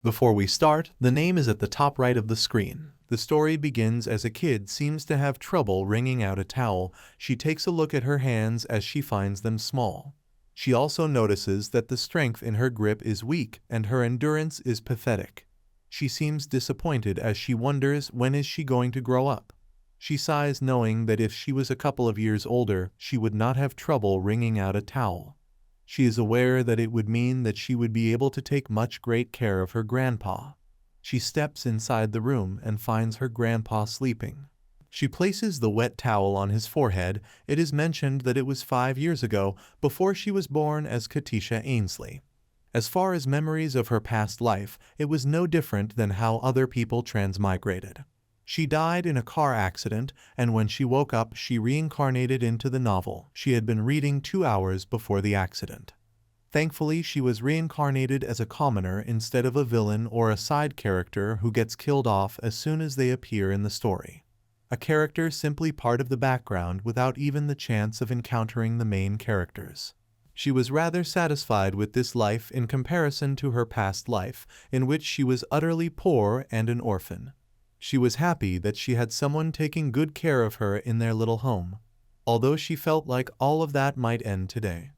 Before we start, the name is at the top right of the screen. The story begins as a kid seems to have trouble wringing out a towel. She takes a look at her hands as she finds them small. She also notices that the strength in her grip is weak and her endurance is pathetic. She seems disappointed as she wonders when is she going to grow up. She sighs knowing that if she was a couple of years older, she would not have trouble wringing out a towel. She is aware that it would mean that she would be able to take much great care of her grandpa. She steps inside the room and finds her grandpa sleeping. She places the wet towel on his forehead. It is mentioned that it was 5 years ago, before she was born as Katisha Ainsley. As far as memories of her past life, it was no different than how other people transmigrated. She died in a car accident, and when she woke up she reincarnated into the novel she had been reading 2 hours before the accident. Thankfully, she was reincarnated as a commoner instead of a villain or a side character who gets killed off as soon as they appear in the story. A character simply part of the background without even the chance of encountering the main characters. She was rather satisfied with this life in comparison to her past life, in which she was utterly poor and an orphan. She was happy that she had someone taking good care of her in their little home, although she felt like all of that might end today.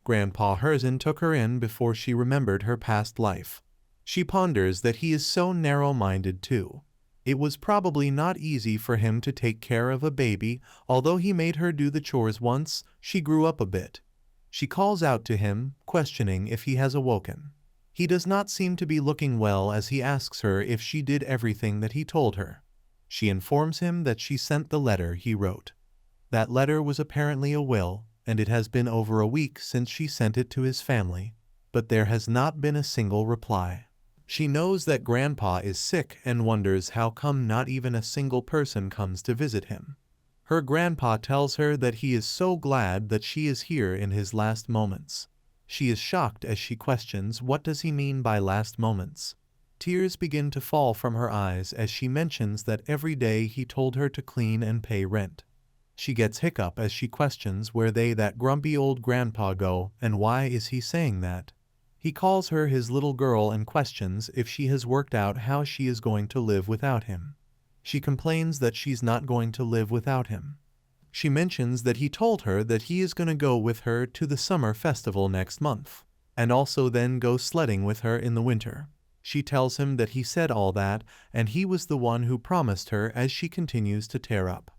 Grandpa Herzen took her in before she remembered her past life. She ponders that he is so narrow-minded too. It was probably not easy for him to take care of a baby. Although he made her do the chores once, she grew up a bit. She calls out to him, questioning if he has awoken. He does not seem to be looking well as he asks her if she did everything that he told her. She informs him that she sent the letter he wrote. That letter was apparently a will, and it has been over a week since she sent it to his family, but there has not been a single reply. She knows that Grandpa is sick and wonders how come not even a single person comes to visit him. Her grandpa tells her that he is so glad that she is here in his last moments. She is shocked as she questions what does he mean by last moments. Tears begin to fall from her eyes as she mentions that every day he told her to clean and pay rent. She gets hiccup as she questions where that grumpy old grandpa go and why is he saying that. He calls her his little girl and questions if she has worked out how she is going to live without him. She complains that she's not going to live without him. She mentions that he told her that he is going to go with her to the summer festival next month, and also then go sledding with her in the winter. She tells him that he said all that, and he was the one who promised her as she continues to tear up.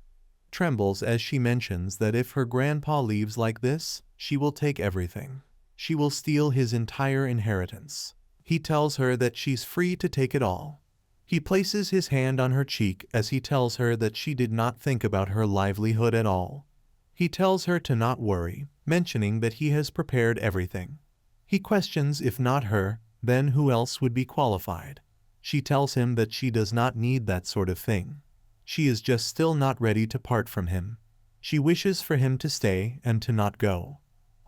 Trembles as she mentions that if her grandpa leaves like this, she will take everything. She will steal his entire inheritance. He tells her that she's free to take it all. He places his hand on her cheek as he tells her that she did not think about her livelihood at all. He tells her to not worry, mentioning that he has prepared everything. He questions if not her, then who else would be qualified. She tells him that she does not need that sort of thing. She is just still not ready to part from him. She wishes for him to stay and to not go.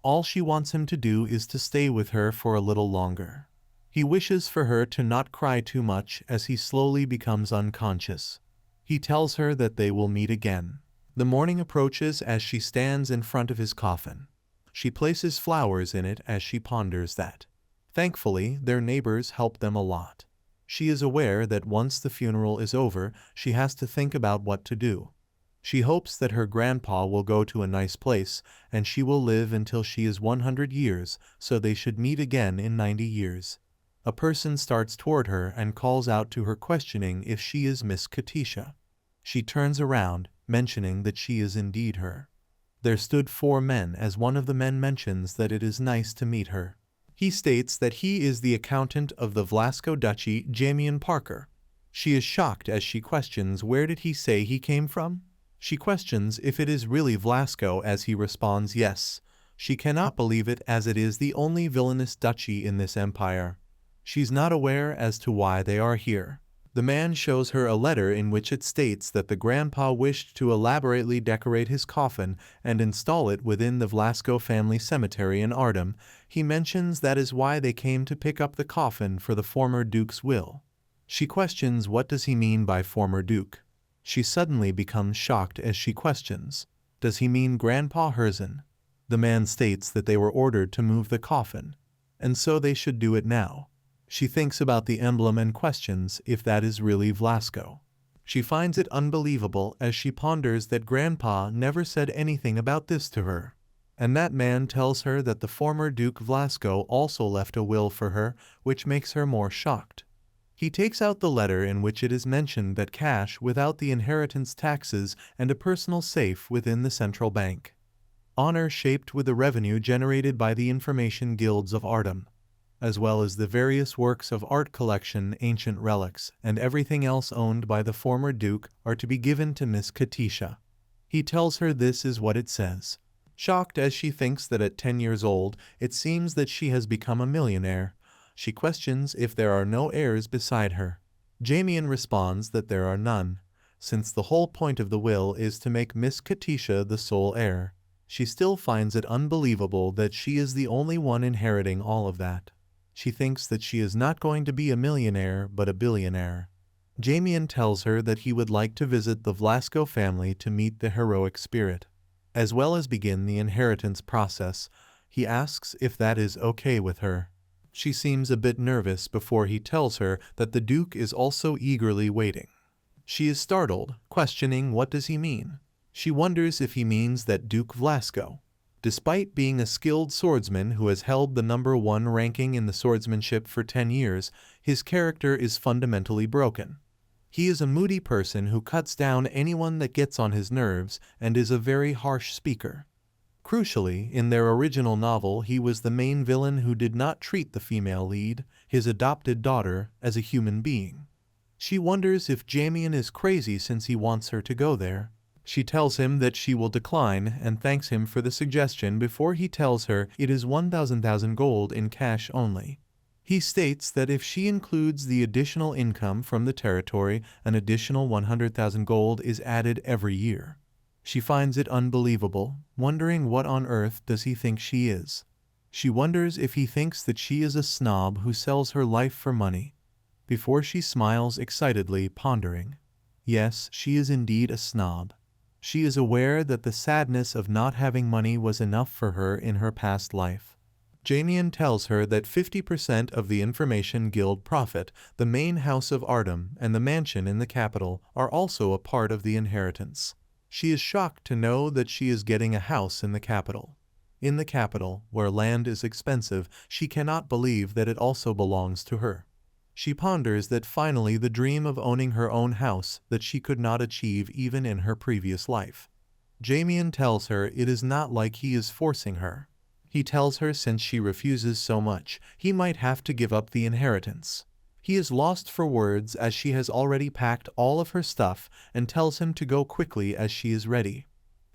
All she wants him to do is to stay with her for a little longer. He wishes for her to not cry too much as he slowly becomes unconscious. He tells her that they will meet again. The morning approaches as she stands in front of his coffin. She places flowers in it as she ponders that. Thankfully, their neighbors help them a lot. She is aware that once the funeral is over, she has to think about what to do. She hopes that her grandpa will go to a nice place and she will live until she is 100 years, so they should meet again in 90 years. A person starts toward her and calls out to her questioning if she is Miss Katisha. She turns around, mentioning that she is indeed her. There stood 4 men as one of the men mentions that it is nice to meet her. He states that he is the accountant of the Vlasco duchy, Jamian Parker. She is shocked as she questions where did he say he came from? She questions if it is really Vlasco as he responds yes. She cannot believe it as it is the only villainous duchy in this empire. She's not aware as to why they are here. The man shows her a letter in which it states that the grandpa wished to elaborately decorate his coffin and install it within the Vlasco family cemetery in Ardham. He mentions that is why they came to pick up the coffin for the former duke's will. She questions what does he mean by former duke. She suddenly becomes shocked as she questions, does he mean Grandpa Herzen? The man states that they were ordered to move the coffin, and so they should do it now. She thinks about the emblem and questions if that is really Vlasco. She finds it unbelievable as she ponders that Grandpa never said anything about this to her. And that man tells her that the former Duke Vlasco also left a will for her, which makes her more shocked. He takes out the letter in which it is mentioned that cash without the inheritance taxes and a personal safe within the central bank. Honor shaped with the revenue generated by the information guilds of Artem, as well as the various works of art collection, ancient relics, and everything else owned by the former Duke are to be given to Miss Katisha. He tells her this is what it says. Shocked as she thinks that at 10 years old, it seems that she has become a millionaire, she questions if there are no heirs beside her. Jamian responds that there are none, since the whole point of the will is to make Miss Katisha the sole heir. She still finds it unbelievable that she is the only one inheriting all of that. She thinks that she is not going to be a millionaire but a billionaire. Jamian tells her that he would like to visit the Vlasco family to meet the heroic spirit, as well as begin the inheritance process. He asks if that is okay with her. She seems a bit nervous before he tells her that the Duke is also eagerly waiting. She is startled, questioning what does he mean. She wonders if he means that Duke Vlasco, despite being a skilled swordsman who has held the #1 ranking in the swordsmanship for 10 years, his character is fundamentally broken. He is a moody person who cuts down anyone that gets on his nerves and is a very harsh speaker. Crucially, in their original novel, he was the main villain who did not treat the female lead, his adopted daughter, as a human being. She wonders if Jamian is crazy since he wants her to go there. She tells him that she will decline and thanks him for the suggestion before he tells her it is 1,000 gold in cash only. He states that if she includes the additional income from the territory, an additional 100,000 gold is added every year. She finds it unbelievable, wondering what on earth does he think she is. She wonders if he thinks that she is a snob who sells her life for money. Before she smiles excitedly, pondering. Yes, she is indeed a snob. She is aware that the sadness of not having money was enough for her in her past life. Jamian tells her that 50% of the Information Guild profit, the main house of Artem, and the mansion in the capital are also a part of the inheritance. She is shocked to know that she is getting a house in the capital. In the capital, where land is expensive, she cannot believe that it also belongs to her. She ponders that finally the dream of owning her own house that she could not achieve even in her previous life. Jamian tells her it is not like he is forcing her. He tells her since she refuses so much, he might have to give up the inheritance. He is lost for words as she has already packed all of her stuff and tells him to go quickly as she is ready.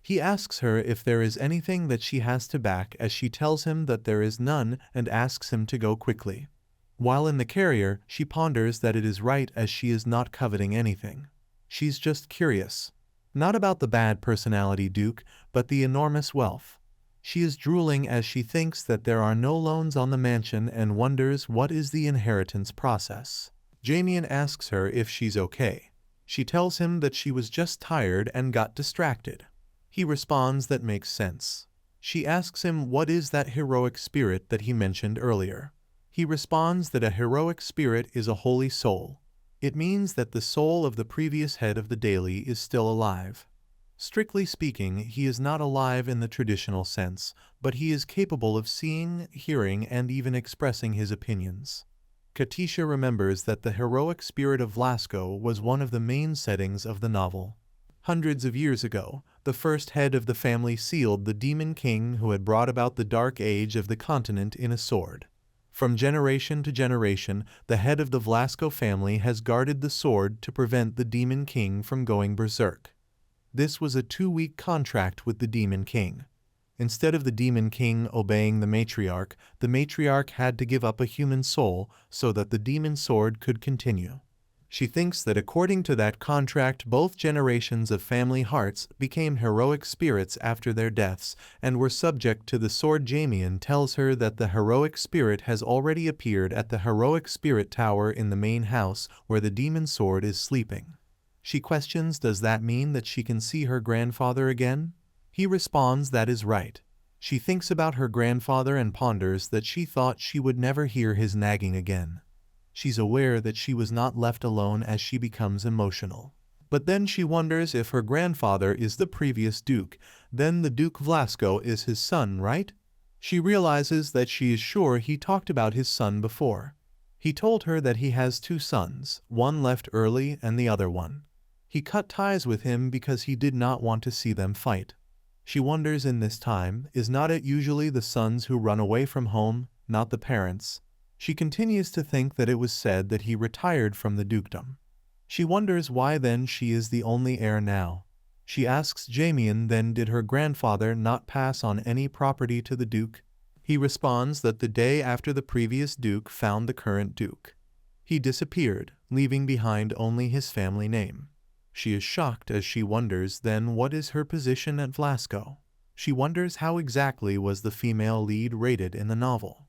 He asks her if there is anything that she has to back as she tells him that there is none and asks him to go quickly. While in the carrier, she ponders that it is right as she is not coveting anything. She's just curious. Not about the bad personality Duke, but the enormous wealth. She is drooling as she thinks that there are no loans on the mansion and wonders what is the inheritance process. Jamian asks her if she's okay. She tells him that she was just tired and got distracted. He responds that makes sense. She asks him what is that heroic spirit that he mentioned earlier. He responds that a heroic spirit is a holy soul. It means that the soul of the previous head of the daily is still alive. Strictly speaking, he is not alive in the traditional sense, but he is capable of seeing, hearing, and even expressing his opinions. Katisha remembers that the heroic spirit of Vlasco was one of the main settings of the novel. Hundreds of years ago, the first head of the family sealed the demon king who had brought about the dark age of the continent in a sword. From generation to generation, the head of the Vlasco family has guarded the sword to prevent the demon king from going berserk. This was a 2-week contract with the Demon King. Instead of the Demon King obeying the matriarch had to give up a human soul so that the demon sword could continue. She thinks that according to that contract, both generations of family hearts became heroic spirits after their deaths and were subject to the sword. Jamian tells her that the heroic spirit has already appeared at the heroic spirit tower in the main house where the demon sword is sleeping. She questions, does that mean that she can see her grandfather again? He responds that is right. She thinks about her grandfather and ponders that she thought she would never hear his nagging again. She's aware that she was not left alone as she becomes emotional. But then she wonders if her grandfather is the previous duke, then the Duke Vlasco is his son, right? She realizes that she is sure he talked about his son before. He told her that he has 2 sons, one left early and the other one. He cut ties with him because he did not want to see them fight. She wonders in this time, is not it usually the sons who run away from home, not the parents? She continues to think that it was said that he retired from the dukedom. She wonders why then she is the only heir now. She asks Jamian then did her grandfather not pass on any property to the duke? He responds that the day after the previous duke found the current duke, he disappeared, leaving behind only his family name. She is shocked as she wonders then what is her position at Vlasco. She wonders how exactly was the female lead rated in the novel.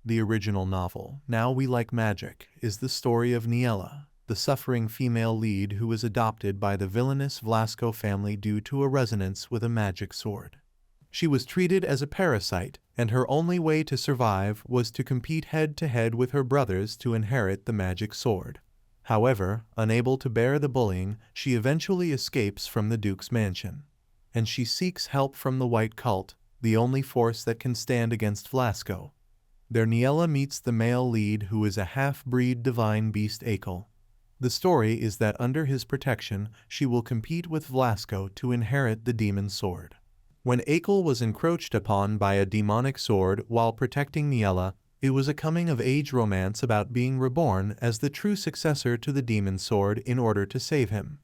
The original novel, Now We Like Magic, is the story of Niella, the suffering female lead who was adopted by the villainous Vlasco family due to a resonance with a magic sword. She was treated as a parasite, and her only way to survive was to compete head-to-head with her brothers to inherit the magic sword. However, unable to bear the bullying, she eventually escapes from the Duke's mansion. And she seeks help from the White Cult, the only force that can stand against Vlasco. There Niella meets the male lead who is a half-breed divine beast Akel. The story is that under his protection, she will compete with Vlasco to inherit the demon sword. When Akel was encroached upon by a demonic sword while protecting Niella, it was a coming-of-age romance about being reborn as the true successor to the demon sword in order to save him.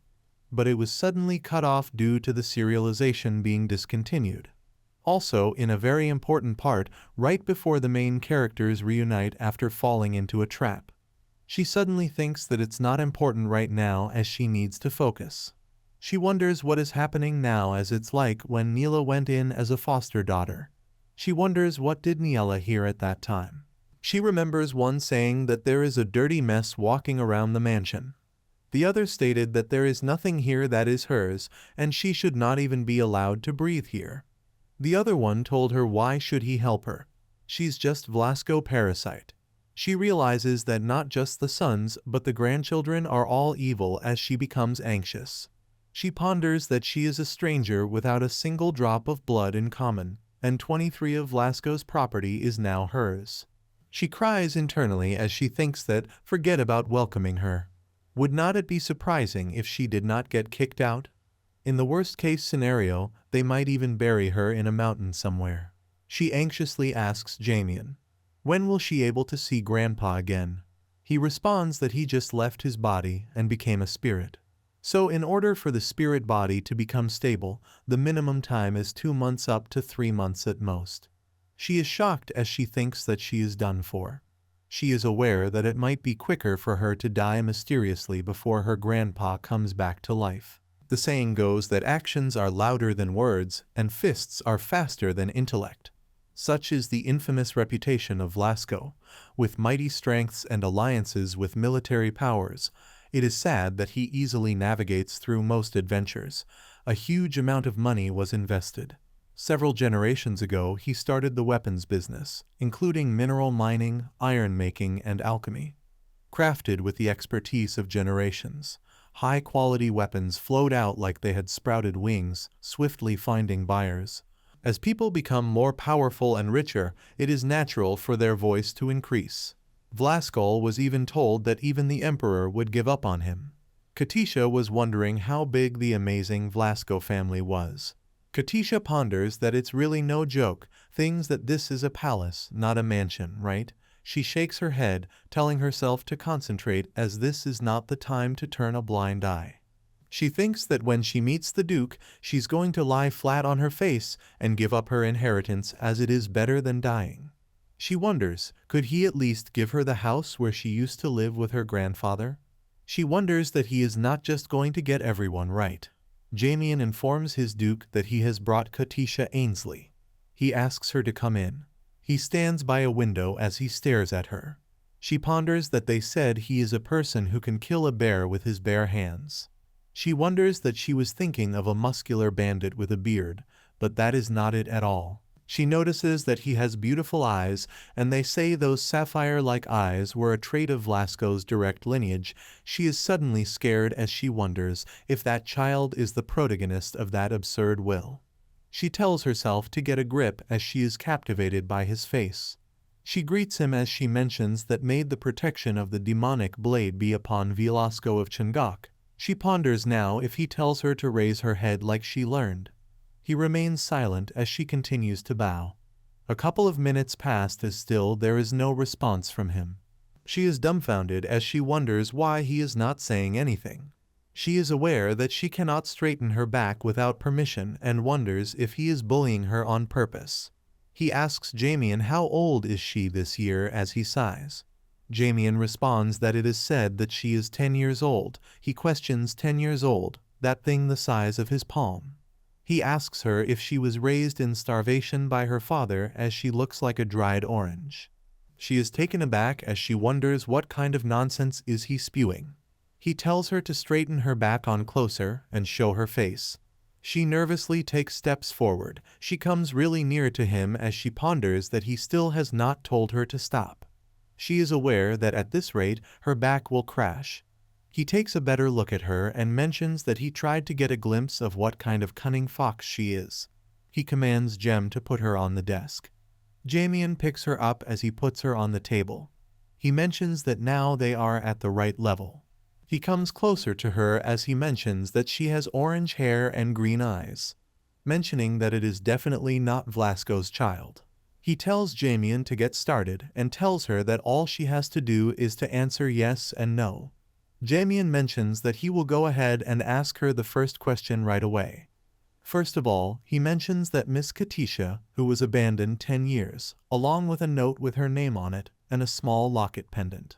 But it was suddenly cut off due to the serialization being discontinued. Also, in a very important part, right before the main characters reunite after falling into a trap. She suddenly thinks that it's not important right now as she needs to focus. She wonders what is happening now as it's like when Niella went in as a foster daughter. She wonders what did Niella hear at that time. She remembers one saying that there is a dirty mess walking around the mansion. The other stated that there is nothing here that is hers, and she should not even be allowed to breathe here. The other one told her why should he help her. She's just Vlasco parasite. She realizes that not just the sons but the grandchildren are all evil as she becomes anxious. She ponders that she is a stranger without a single drop of blood in common, and 23 of Vlasco's property is now hers. She cries internally as she thinks that, forget about welcoming her. Would not it be surprising if she did not get kicked out? In the worst-case scenario, they might even bury her in a mountain somewhere. She anxiously asks Jamian, when will she able to see Grandpa again? He responds that he just left his body and became a spirit. So in order for the spirit body to become stable, the minimum time is 2 months up to 3 months at most. She is shocked as she thinks that she is done for. She is aware that it might be quicker for her to die mysteriously before her grandpa comes back to life. The saying goes that actions are louder than words and fists are faster than intellect. Such is the infamous reputation of Vlasco. With mighty strengths and alliances with military powers, it is sad that he easily navigates through most adventures. A huge amount of money was invested. Several generations ago, he started the weapons business, including mineral mining, iron making, and alchemy. Crafted with the expertise of generations, high-quality weapons flowed out like they had sprouted wings, swiftly finding buyers. As people become more powerful and richer, it is natural for their voice to increase. Vlasco was even told that even the emperor would give up on him. Katisha was wondering how big the amazing Vlasco family was. Katisha ponders that it's really no joke, things that this is a palace, not a mansion, right? She shakes her head, telling herself to concentrate as this is not the time to turn a blind eye. She thinks that when she meets the Duke, she's going to lie flat on her face and give up her inheritance as it is better than dying. She wonders, could he at least give her the house where she used to live with her grandfather? She wonders that he is not just going to get everyone right. Jamian informs his Duke that he has brought Katisha Ainsley. He asks her to come in. He stands by a window as he stares at her. She ponders that they said he is a person who can kill a bear with his bare hands. She wonders that she was thinking of a muscular bandit with a beard, but that is not it at all. She notices that he has beautiful eyes, and they say those sapphire-like eyes were a trait of Vlasco's direct lineage. She is suddenly scared as she wonders if that child is the protagonist of that absurd will. She tells herself to get a grip as she is captivated by his face. She greets him as she mentions that may the protection of the demonic blade be upon Vlasco of Changok. She ponders now if he tells her to raise her head like she learned. He remains silent as she continues to bow. A couple of minutes pass as still there is no response from him. She is dumbfounded as she wonders why he is not saying anything. She is aware that she cannot straighten her back without permission and wonders if he is bullying her on purpose. He asks Jamian how old is she this year as he sighs. Jamian responds that it is said that she is 10 years old. He questions 10 years old, that thing the size of his palm. He asks her if she was raised in starvation by her father as she looks like a dried orange. She is taken aback as she wonders what kind of nonsense is he spewing. He tells her to straighten her back on closer and show her face. She nervously takes steps forward. She comes really near to him as she ponders that he still has not told her to stop. She is aware that at this rate her back will crash. He takes a better look at her and mentions that he tried to get a glimpse of what kind of cunning fox she is. He commands Jem to put her on the desk. Jamian picks her up as he puts her on the table. He mentions that now they are at the right level. He comes closer to her as he mentions that she has orange hair and green eyes, mentioning that it is definitely not Vlasco's child. He tells Jamian to get started and tells her that all she has to do is to answer yes and no. Jamian mentions that he will go ahead and ask her the first question right away. First of all, he mentions that Miss Katisha, who was abandoned 10 years, along with a note with her name on it and a small locket pendant.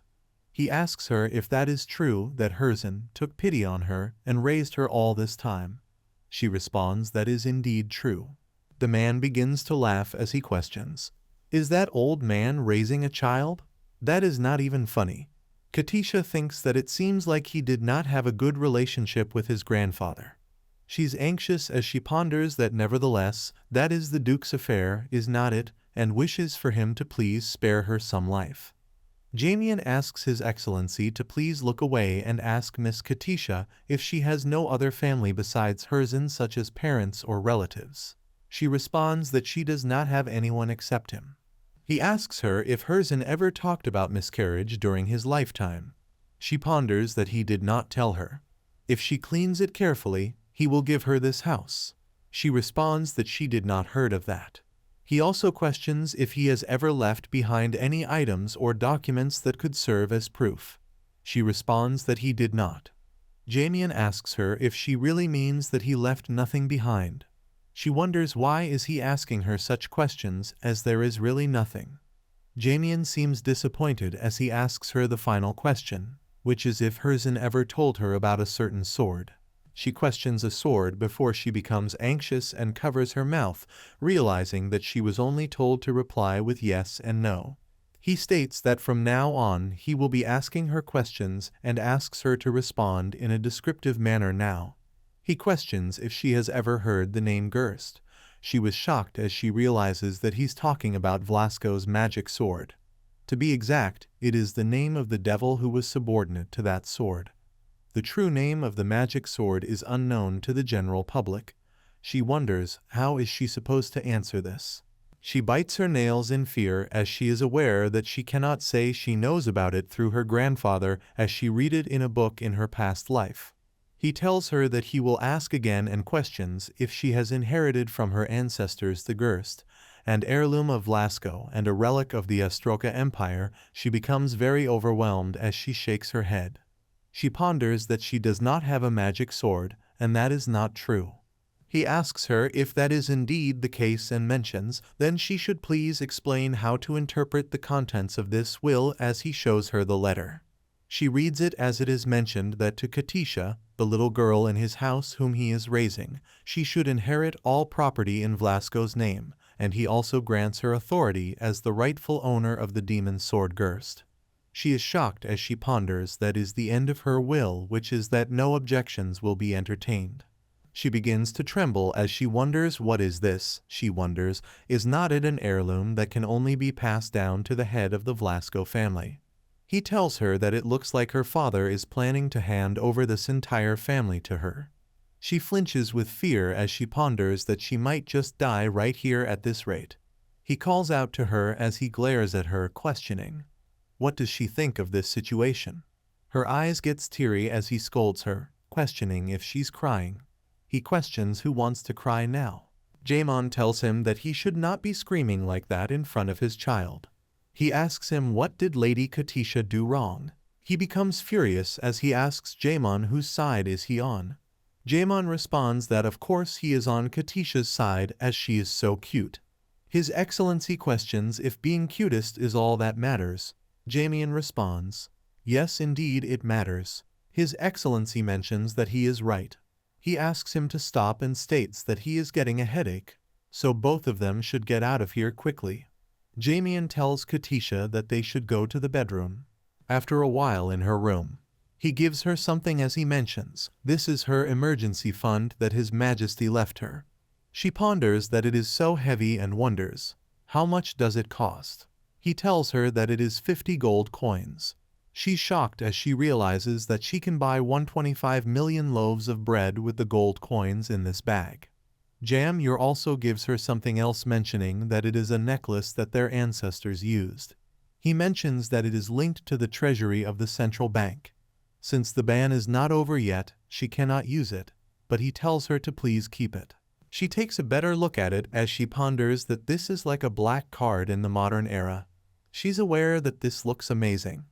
He asks her if that is true that Herzen took pity on her and raised her all this time. She responds that is indeed true. The man begins to laugh as he questions, "Is that old man raising a child? That is not even funny." Katisha thinks that it seems like he did not have a good relationship with his grandfather. She's anxious as she ponders that nevertheless, that is the Duke's affair, is not it, and wishes for him to please spare her some life. Jamian asks His Excellency to please look away and ask Miss Katisha if she has no other family besides Herzen such as parents or relatives. She responds that she does not have anyone except him. He asks her if Herzen ever talked about miscarriage during his lifetime. She ponders that he did not tell her. If she cleans it carefully, he will give her this house. She responds that she did not heard of that. He also questions if he has ever left behind any items or documents that could serve as proof. She responds that he did not. Jamian asks her if she really means that he left nothing behind. She wonders why is he asking her such questions as there is really nothing. Jamian seems disappointed as he asks her the final question, which is if Herzen ever told her about a certain sword. She questions a sword before she becomes anxious and covers her mouth, realizing that she was only told to reply with yes and no. He states that from now on he will be asking her questions and asks her to respond in a descriptive manner now. He questions if she has ever heard the name Gerst. She was shocked as she realizes that he's talking about Vlasco's magic sword. To be exact, it is the name of the devil who was subordinate to that sword. The true name of the magic sword is unknown to the general public. She wonders how is she supposed to answer this. She bites her nails in fear as she is aware that she cannot say she knows about it through her grandfather as she read it in a book in her past life. He tells her that he will ask again and questions if she has inherited from her ancestors the Gerst, an heirloom of Vlasco and a relic of the Astroka Empire. She becomes very overwhelmed as she shakes her head. She ponders that she does not have a magic sword, and that is not true. He asks her if that is indeed the case and mentions then she should please explain how to interpret the contents of this will as he shows her the letter. She reads it as it is mentioned that to Katisha, the little girl in his house whom he is raising, she should inherit all property in Vlasco's name, and he also grants her authority as the rightful owner of the demon sword Gerst. She is shocked as she ponders that is the end of her will, which is that no objections will be entertained. She begins to tremble as she wonders what is this, she wonders, is not it an heirloom that can only be passed down to the head of the Vlasco family? He tells her that it looks like her father is planning to hand over this entire family to her. She flinches with fear as she ponders that she might just die right here at this rate. He calls out to her as he glares at her, questioning. What does she think of this situation? Her eyes get teary as he scolds her, questioning if she's crying. He questions who wants to cry now. Jaemon tells him that he should not be screaming like that in front of his child. He asks him what did Lady Katisha do wrong. He becomes furious as he asks Jaemon whose side is he on. Jaemon responds that of course he is on Katisha's side as she is so cute. His Excellency questions if being cutest is all that matters. Jaemon responds, yes indeed it matters. His Excellency mentions that he is right. He asks him to stop and states that he is getting a headache, so both of them should get out of here quickly. Jaemon tells Katisha that they should go to the bedroom. After a while in her room, he gives her something as he mentions, this is her emergency fund that His Majesty left her. She ponders that it is so heavy and wonders, how much does it cost? He tells her that it is 50 gold coins. She's shocked as she realizes that she can buy 125 million loaves of bread with the gold coins in this bag. Jaemon also gives her something else mentioning that it is a necklace that their ancestors used. He mentions that it is linked to the treasury of the central bank. Since the ban is not over yet, she cannot use it, but he tells her to please keep it. She takes a better look at it as she ponders that this is like a black card in the modern era. She's aware that this looks amazing.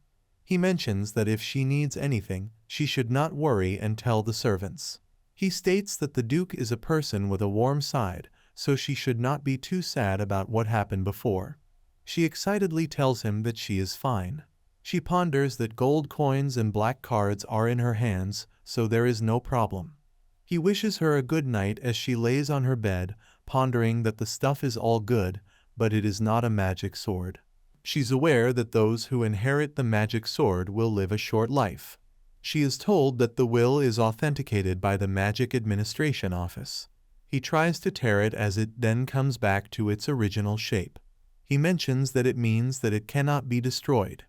He mentions that if she needs anything, she should not worry and tell the servants. He states that the Duke is a person with a warm side, so she should not be too sad about what happened before. She excitedly tells him that she is fine. She ponders that gold coins and black cards are in her hands, so there is no problem. He wishes her a good night as she lays on her bed, pondering that the stuff is all good, but it is not a magic sword. She's aware that those who inherit the magic sword will live a short life. She is told that the will is authenticated by the Magic Administration Office. He tries to tear it as it then comes back to its original shape. He mentions that it means that it cannot be destroyed.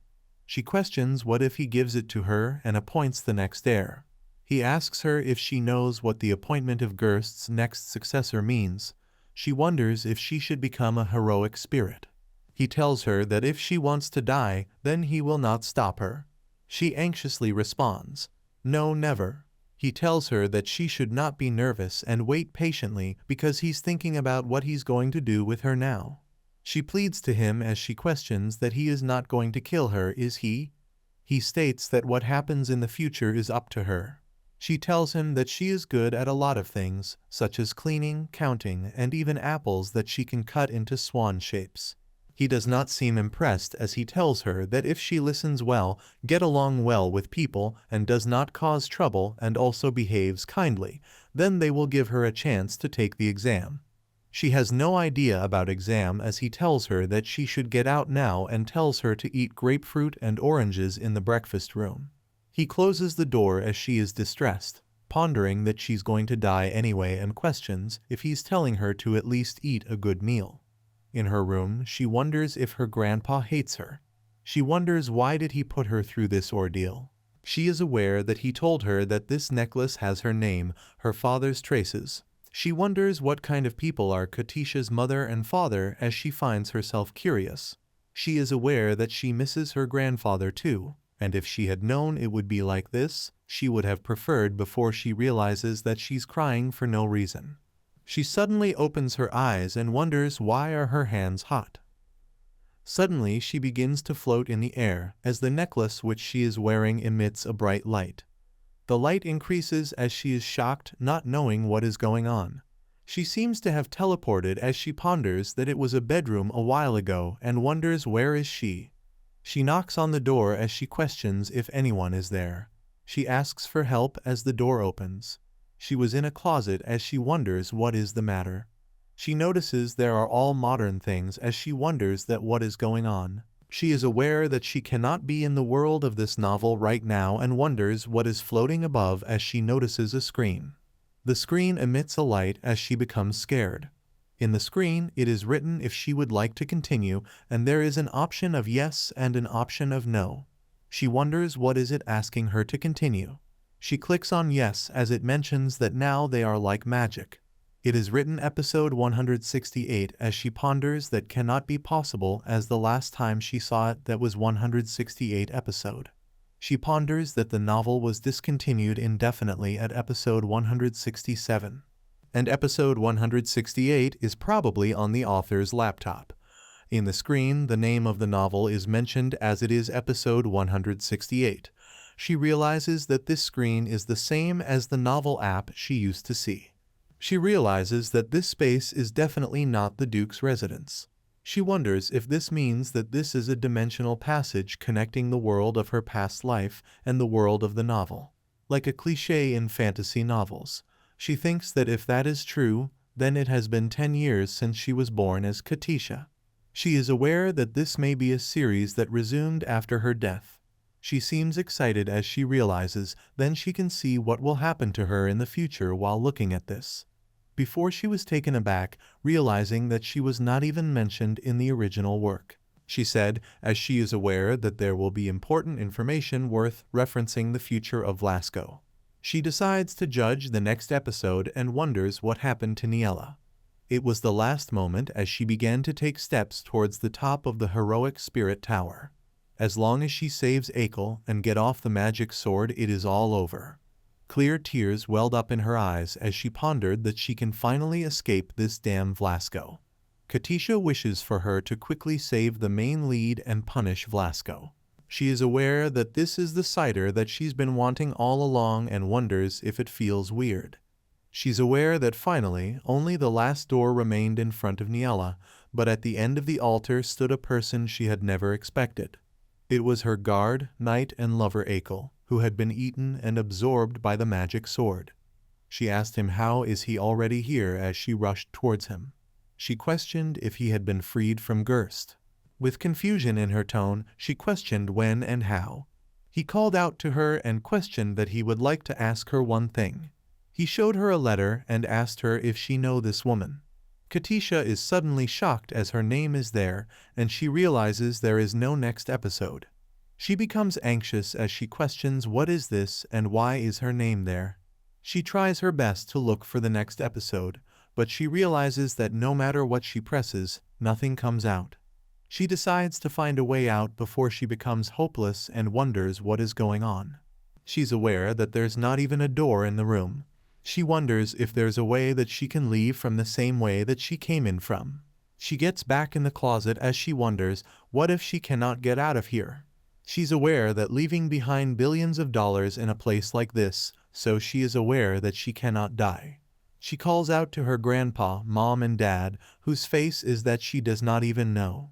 She questions what if he gives it to her and appoints the next heir. He asks her if she knows what the appointment of Gerst's next successor means. She wonders if she should become a heroic spirit. He tells her that if she wants to die, then he will not stop her. She anxiously responds, no, never. He tells her that she should not be nervous and wait patiently because he's thinking about what he's going to do with her now. She pleads to him as she questions that he is not going to kill her, is he? He states that what happens in the future is up to her. She tells him that she is good at a lot of things, such as cleaning, counting, and even apples that she can cut into swan shapes. He does not seem impressed as he tells her that if she listens well, get along well with people, and does not cause trouble and also behaves kindly, then they will give her a chance to take the exam. She has no idea about exam as he tells her that she should get out now and tells her to eat grapefruit and oranges in the breakfast room. He closes the door as she is distressed, pondering that she's going to die anyway and questions if he's telling her to at least eat a good meal. In her room, she wonders if her grandpa hates her. She wonders why did he put her through this ordeal. She is aware that he told her that this necklace has her name, her father's traces. She wonders what kind of people are Katisha's mother and father as she finds herself curious. She is aware that she misses her grandfather too, and if she had known it would be like this, she would have preferred before she realizes that she's crying for no reason. She suddenly opens her eyes and wonders why are her hands hot. Suddenly she begins to float in the air as the necklace which she is wearing emits a bright light. The light increases as she is shocked, not knowing what is going on. She seems to have teleported as she ponders that it was a bedroom a while ago and wonders where is she. She knocks on the door as she questions if anyone is there. She asks for help as the door opens. She was in a closet as she wonders what is the matter. She notices there are all modern things as she wonders that what is going on. She is aware that she cannot be in the world of this novel right now and wonders what is floating above as she notices a screen. The screen emits a light as she becomes scared. In the screen, it is written if she would like to continue, and there is an option of yes and an option of no. She wonders what is it asking her to continue. She clicks on yes as it mentions that now they are like magic. It is written episode 168 as she ponders that cannot be possible as the last time she saw it that was 168 episode. She ponders that the novel was discontinued indefinitely at episode 167. And episode 168 is probably on the author's laptop. In the screen, the name of the novel is mentioned as it is episode 168. She realizes that this screen is the same as the novel app she used to see. She realizes that this space is definitely not the Duke's residence. She wonders if this means that this is a dimensional passage connecting the world of her past life and the world of the novel. Like a cliché in fantasy novels. She thinks that if that is true, then it has been 10 years since she was born as Katisha. She is aware that this may be a series that resumed after her death. She seems excited as she realizes then she can see what will happen to her in the future while looking at this. Before she was taken aback, realizing that she was not even mentioned in the original work. She said, as she is aware that there will be important information worth referencing the future of Vlasco. She decides to judge the next episode and wonders what happened to Niella. It was the last moment as she began to take steps towards the top of the heroic spirit tower. As long as she saves Akel and get off the magic sword, it is all over. Clear tears welled up in her eyes as she pondered that she can finally escape this damn Vlasco. Katisha wishes for her to quickly save the main lead and punish Vlasco. She is aware that this is the cider that she's been wanting all along and wonders if it feels weird. She's aware that finally only the last door remained in front of Niella, but at the end of the altar stood a person she had never expected. It was her guard, knight and lover Akel, who had been eaten and absorbed by the magic sword. She asked him how is he already here as she rushed towards him. She questioned if he had been freed from Gerst. With confusion in her tone, she questioned when and how. He called out to her and questioned that he would like to ask her one thing. He showed her a letter and asked her if she know this woman. Katisha is suddenly shocked as her name is there, and she realizes there is no next episode. She becomes anxious as she questions what is this and why is her name there. She tries her best to look for the next episode, but she realizes that no matter what she presses, nothing comes out. She decides to find a way out before she becomes hopeless and wonders what is going on. She's aware that there's not even a door in the room. She wonders if there's a way that she can leave from the same way that she came in from. She gets back in the closet as she wonders, what if she cannot get out of here? She's aware that leaving behind billions of dollars in a place like this, so she is aware that she cannot die. She calls out to her grandpa, mom and dad, whose face is that she does not even know.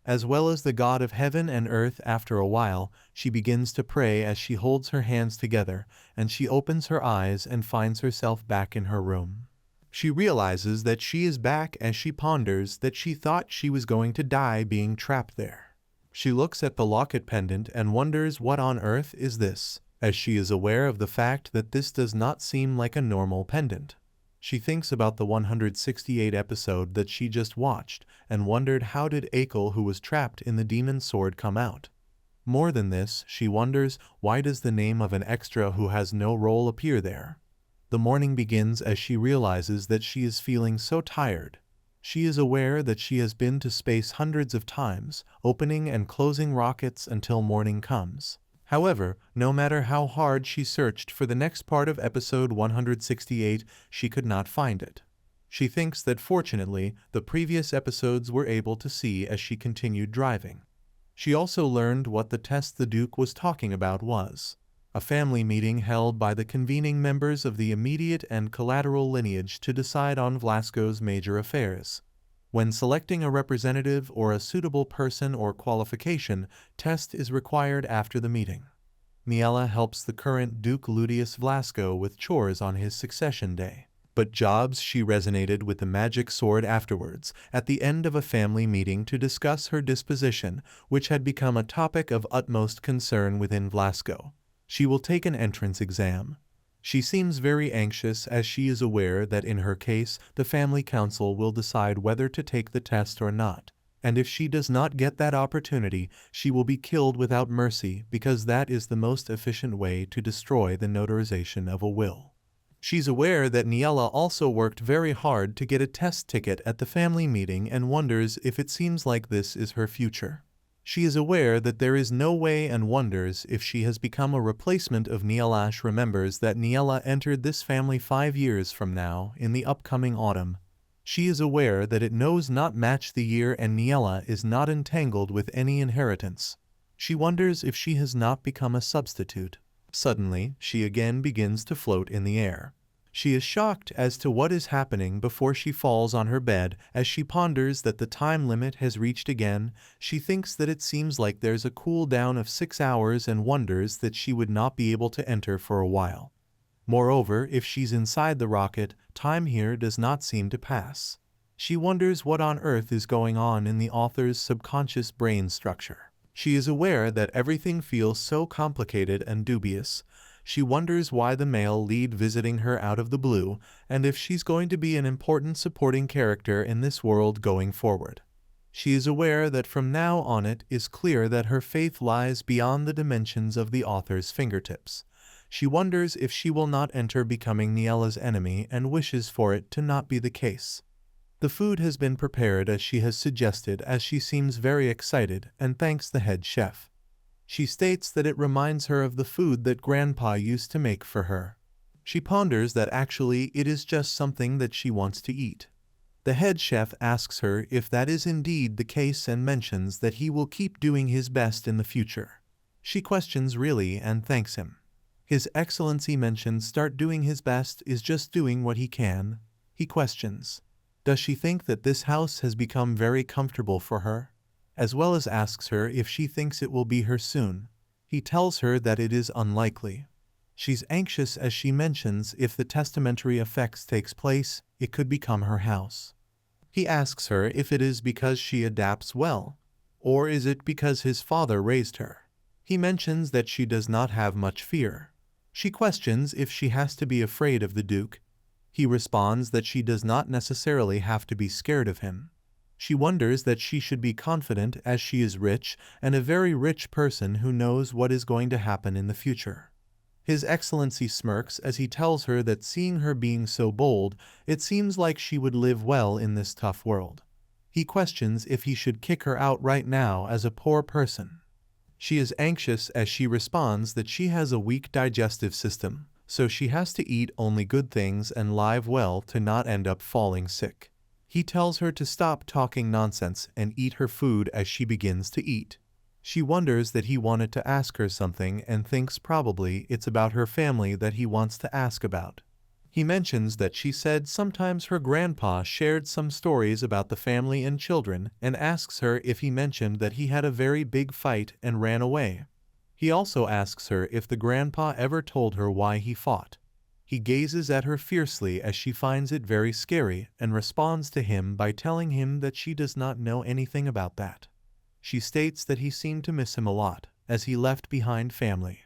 As well as the God of heaven and earth. After a while, she begins to pray as she holds her hands together, and she opens her eyes and finds herself back in her room. She realizes that she is back as she ponders that she thought she was going to die being trapped there. She looks at the locket pendant and wonders what on earth is this, as she is aware of the fact that this does not seem like a normal pendant. She thinks about the 168 episode that she just watched and wondered how did Akel who was trapped in the demon sword come out. More than this, she wonders why does the name of an extra who has no role appear there. The morning begins as she realizes that she is feeling so tired. She is aware that she has been to space hundreds of times, opening and closing rockets until morning comes. However, no matter how hard she searched for the next part of episode 168, she could not find it. She thinks that fortunately, the previous episodes were able to see as she continued driving. She also learned what the test the Duke was talking about was. A family meeting held by the convening members of the immediate and collateral lineage to decide on Vlasco's major affairs. When selecting a representative or a suitable person or qualification, test is required after the meeting. Niella helps the current Duke Ludius Vlasco with chores on his succession day. But Jobs she resonated with the magic sword afterwards, at the end of a family meeting to discuss her disposition, which had become a topic of utmost concern within Vlasco. She will take an entrance exam. She seems very anxious as she is aware that in her case, the family council will decide whether to take the test or not. And if she does not get that opportunity, she will be killed without mercy because that is the most efficient way to destroy the notarization of a will. She's aware that Niella also worked very hard to get a test ticket at the family meeting and wonders if it seems like this is her future. She is aware that there is no way and wonders if she has become a replacement of Niella. Remembers that Niella entered this family 5 years from now in the upcoming autumn. She is aware that it knows not match the year and Niella is not entangled with any inheritance. She wonders if she has not become a substitute. Suddenly, she again begins to float in the air. She is shocked as to what is happening before she falls on her bed. As she ponders that the time limit has reached again, she thinks that it seems like there's a cool down of 6 hours and wonders that she would not be able to enter for a while. Moreover, if she's inside the rocket, time here does not seem to pass. She wonders what on earth is going on in the author's subconscious brain structure. She is aware that everything feels so complicated and dubious. She wonders why the male lead visiting her out of the blue, and if she's going to be an important supporting character in this world going forward. She is aware that from now on it is clear that her faith lies beyond the dimensions of the author's fingertips. She wonders if she will not enter becoming Niella's enemy and wishes for it to not be the case. The food has been prepared as she has suggested as she seems very excited and thanks the head chef. She states that it reminds her of the food that Grandpa used to make for her. She ponders that actually it is just something that she wants to eat. The head chef asks her if that is indeed the case and mentions that he will keep doing his best in the future. She questions really and thanks him. His Excellency mentions start doing his best is just doing what he can. He questions, does she think that this house has become very comfortable for her? As well as asks her if she thinks it will be her soon. He tells her that it is unlikely. She's anxious as she mentions if the testamentary effects takes place, it could become her house. He asks her if it is because she adapts well, or is it because his father raised her. He mentions that she does not have much fear. She questions if she has to be afraid of the Duke. He responds that she does not necessarily have to be scared of him. She wonders that she should be confident as she is rich and a very rich person who knows what is going to happen in the future. His Excellency smirks as he tells her that seeing her being so bold, it seems like she would live well in this tough world. He questions if he should kick her out right now as a poor person. She is anxious as she responds that she has a weak digestive system, so she has to eat only good things and live well to not end up falling sick. He tells her to stop talking nonsense and eat her food as she begins to eat. She wonders that he wanted to ask her something and thinks probably it's about her family that he wants to ask about. He mentions that she said sometimes her grandpa shared some stories about the family and children and asks her if he mentioned that he had a very big fight and ran away. He also asks her if the grandpa ever told her why he fought. He gazes at her fiercely as she finds it very scary and responds to him by telling him that she does not know anything about that. She states that he seemed to miss him a lot as he left behind family.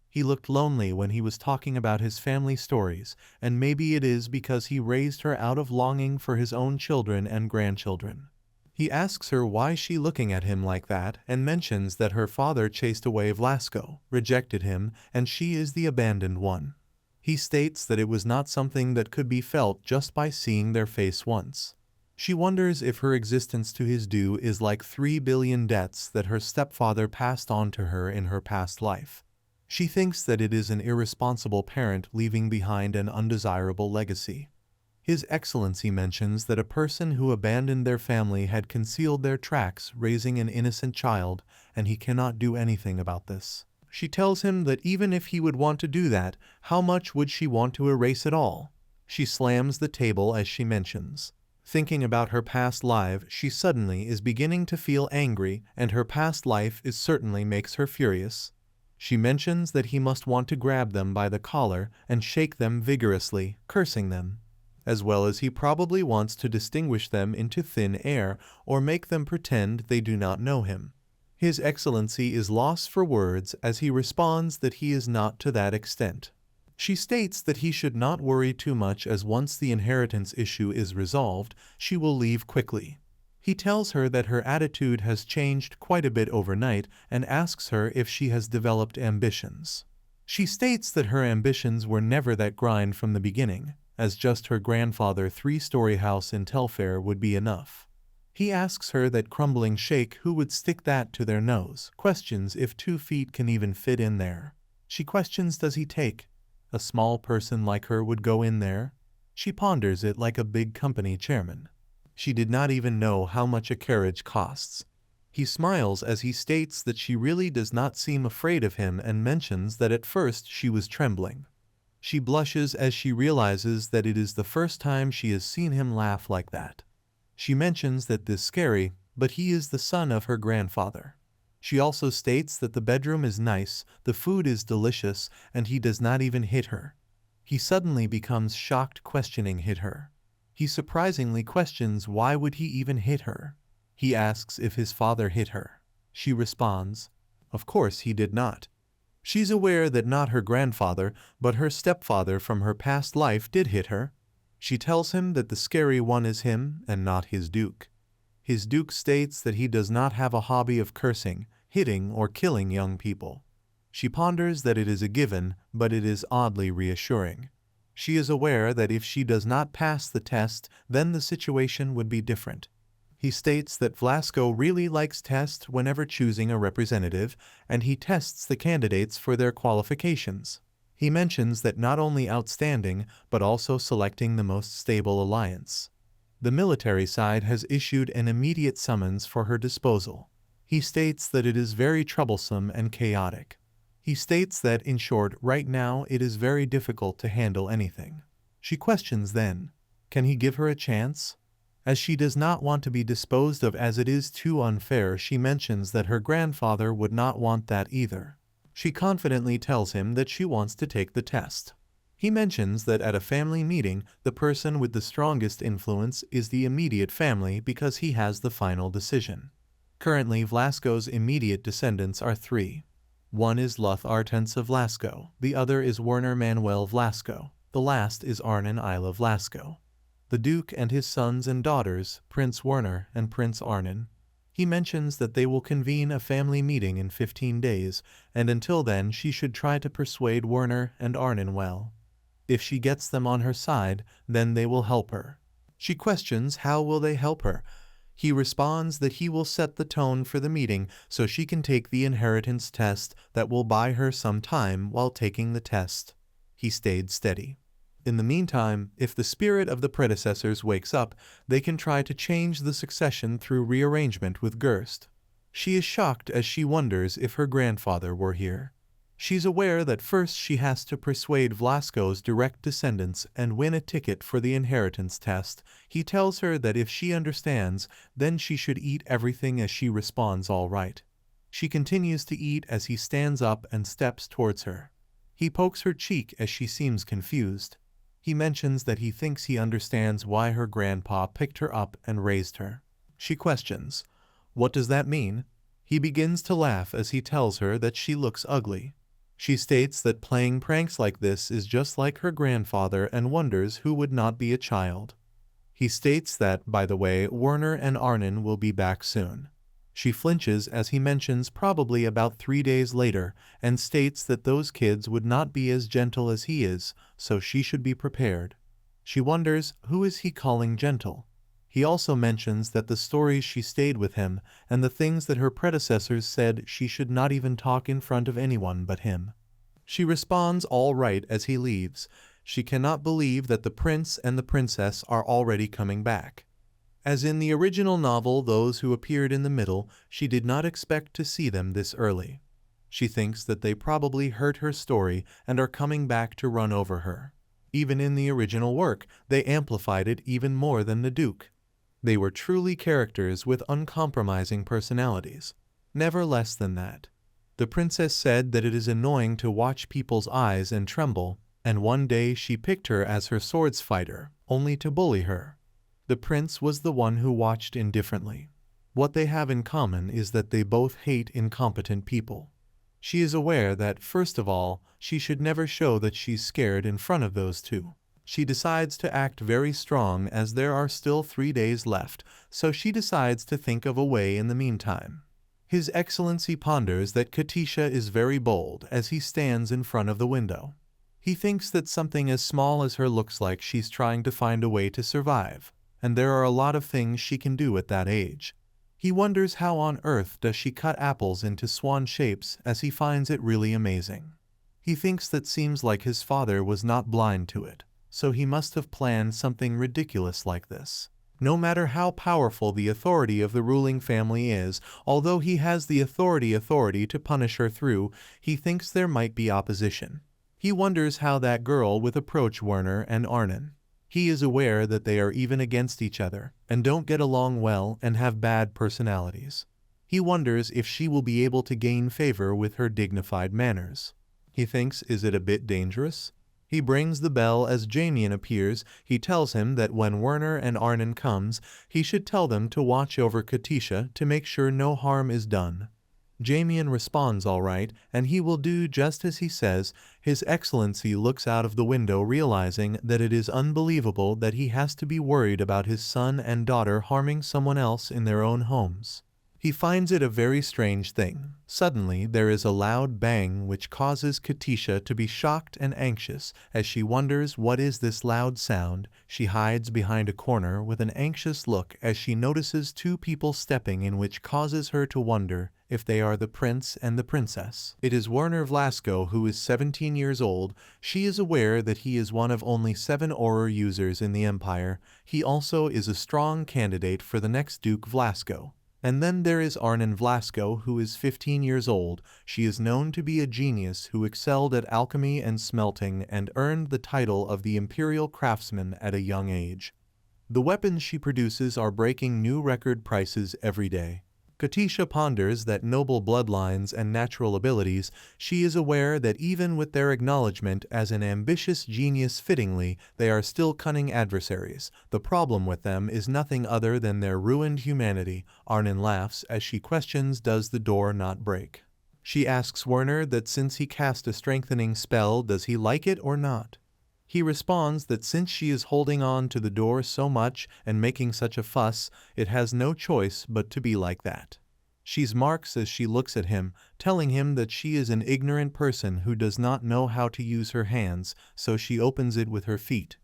He looked lonely when he was talking about his family stories, and maybe it is because he raised her out of longing for his own children and grandchildren. He asks her why she looking at him like that and mentions that her father chased away Vlasco, rejected him, and she is the abandoned one. He states that it was not something that could be felt just by seeing their face once. She wonders if her existence to his due is like 3 billion debts that her stepfather passed on to her in her past life. She thinks that it is an irresponsible parent leaving behind an undesirable legacy. His Excellency mentions that a person who abandoned their family had concealed their tracks raising an innocent child, and he cannot do anything about this. She tells him that even if he would want to do that, how much would she want to erase it all? She slams the table as she mentions. Thinking about her past life, she suddenly is beginning to feel angry, and her past life certainly makes her furious. She mentions that he must want to grab them by the collar and shake them vigorously, cursing them. As well as he probably wants to distinguish them into thin air or make them pretend they do not know him. His Excellency is lost for words as he responds that he is not to that extent. She states that he should not worry too much as once the inheritance issue is resolved, she will leave quickly. He tells her that her attitude has changed quite a bit overnight and asks her if she has developed ambitions. She states that her ambitions were never that grind from the beginning, as just her grandfather's three-story house in Telfair would be enough. He asks her that crumbling shake who would stick that to their nose, questions if 2 feet can even fit in there. She questions does he take? A small person like her would go in there? She ponders it like a big company chairman. She did not even know how much a carriage costs. He smiles as he states that she really does not seem afraid of him and mentions that at first she was trembling. She blushes as she realizes that it is the first time she has seen him laugh like that. She mentions that this is scary, but he is the son of her grandfather. She also states that the bedroom is nice, the food is delicious, and he does not even hit her. He suddenly becomes shocked, questioning hit her. He surprisingly questions why would he even hit her. He asks if his father hit her. She responds, of course he did not. She's aware that not her grandfather, but her stepfather from her past life did hit her. She tells him that the scary one is him and not his Duke. His Duke states that he does not have a hobby of cursing, hitting, or killing young people. She ponders that it is a given, but it is oddly reassuring. She is aware that if she does not pass the test, then the situation would be different. He states that Vlasco really likes tests whenever choosing a representative, and he tests the candidates for their qualifications. He mentions that not only outstanding, but also selecting the most stable alliance. The military side has issued an immediate summons for her disposal. He states that it is very troublesome and chaotic. He states that, in short, right now it is very difficult to handle anything. She questions then, can he give her a chance? As she does not want to be disposed of as it is too unfair, she mentions that her grandfather would not want that either. She confidently tells him that she wants to take the test. He mentions that at a family meeting, the person with the strongest influence is the immediate family because he has the final decision. Currently, Vlasco's immediate descendants are 3. One is Luth Artense Vlasco, the other is Werner Manuel Vlasco, the last is Arnon Isla Vlasco. The Duke and his sons and daughters, Prince Werner and Prince Arnon. He mentions that they will convene a family meeting in 15 days, and until then she should try to persuade Werner and Arnon well. If she gets them on her side, then they will help her. She questions how will they help her. He responds that he will set the tone for the meeting so she can take the inheritance test that will buy her some time while taking the test. He stayed steady. In the meantime, if the spirit of the predecessors wakes up, they can try to change the succession through rearrangement with Gerst. She is shocked as she wonders if her grandfather were here. She's aware that first she has to persuade Vlasco's direct descendants and win a ticket for the inheritance test. He tells her that if she understands, then she should eat everything as she responds all right. She continues to eat as he stands up and steps towards her. He pokes her cheek as she seems confused. He mentions that he thinks he understands why her grandpa picked her up and raised her. She questions, what does that mean? He begins to laugh as he tells her that she looks ugly. She states that playing pranks like this is just like her grandfather and wonders who would not be a child. He states that, by the way, Werner and Arnon will be back soon. She flinches as he mentions probably about 3 days later and states that those kids would not be as gentle as he is, so she should be prepared. She wonders who is he calling gentle. He also mentions that the stories she stayed with him and the things that her predecessors said she should not even talk in front of anyone but him. She responds all right as he leaves. She cannot believe that the prince and the princess are already coming back. As in the original novel, those who appeared in the middle, she did not expect to see them this early. She thinks that they probably heard her story and are coming back to run over her. Even in the original work, they amplified it even more than the Duke. They were truly characters with uncompromising personalities. Never less than that. The princess said that it is annoying to watch people's eyes and tremble, and one day she picked her as her swords fighter, only to bully her. The prince was the one who watched indifferently. What they have in common is that they both hate incompetent people. She is aware that, first of all, she should never show that she's scared in front of those two. She decides to act very strong as there are still 3 days left, so she decides to think of a way in the meantime. His Excellency ponders that Katisha is very bold as he stands in front of the window. He thinks that something as small as her looks like she's trying to find a way to survive, and there are a lot of things she can do at that age. He wonders how on earth does she cut apples into swan shapes as he finds it really amazing. He thinks that seems like his father was not blind to it, so he must have planned something ridiculous like this. No matter how powerful the authority of the ruling family is, although he has the authority to punish her through, he thinks there might be opposition. He wonders how that girl will approach Werner and Arnon. He is aware that they are even against each other, and don't get along well and have bad personalities. He wonders if she will be able to gain favor with her dignified manners. He thinks, is it a bit dangerous? He brings the bell as Jamian appears. He tells him that when Werner and Arnon comes, he should tell them to watch over Katisha to make sure no harm is done. Jamian responds all right, and he will do just as he says. His Excellency looks out of the window realizing that it is unbelievable that he has to be worried about his son and daughter harming someone else in their own homes. He finds it a very strange thing. Suddenly there is a loud bang which causes Katisha to be shocked and anxious. As she wonders what is this loud sound, she hides behind a corner with an anxious look as she notices 2 people stepping in, which causes her to wonder if they are the prince and the princess. It is Werner Vlasco, who is 17 years old. She is aware that he is one of only 7 Auror users in the Empire. He also is a strong candidate for the next Duke Vlasco. And then there is Arnon Vlasco, who is 15 years old. She is known to be a genius who excelled at alchemy and smelting and earned the title of the Imperial Craftsman at a young age. The weapons she produces are breaking new record prices every day. Katisha ponders that noble bloodlines and natural abilities. She is aware that even with their acknowledgement as an ambitious genius fittingly, they are still cunning adversaries. The problem with them is nothing other than their ruined humanity. Arnon laughs as she questions, does the door not break? She asks Werner that since he cast a strengthening spell, does he like it or not? He responds that since she is holding on to the door so much and making such a fuss, it has no choice but to be like that. She smirks as she looks at him, telling him that she is an ignorant person who does not know how to use her hands, so she opens it with her feet.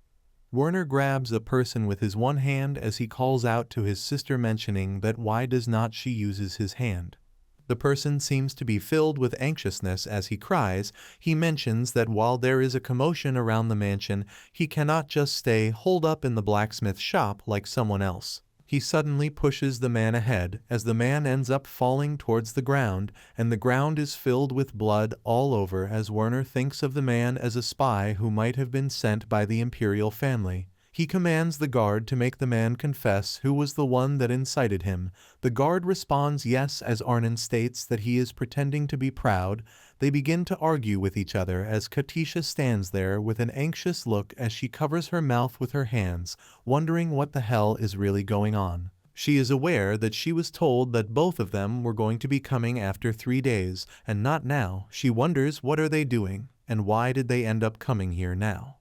Werner grabs a person with his one hand as he calls out to his sister, mentioning that why does not she uses his hand. The person seems to be filled with anxiousness as he cries. He mentions that while there is a commotion around the mansion, he cannot just stay holed up in the blacksmith shop like someone else. He suddenly pushes the man ahead as the man ends up falling towards the ground, and the ground is filled with blood all over as Werner thinks of the man as a spy who might have been sent by the imperial family. He commands the guard to make the man confess who was the one that incited him. The guard responds yes as Arnon states that he is pretending to be proud. They begin to argue with each other as Katisha stands there with an anxious look as she covers her mouth with her hands, wondering what the hell is really going on. She is aware that she was told that both of them were going to be coming after 3 days, and not now. She wonders what are they doing, and why did they end up coming here now?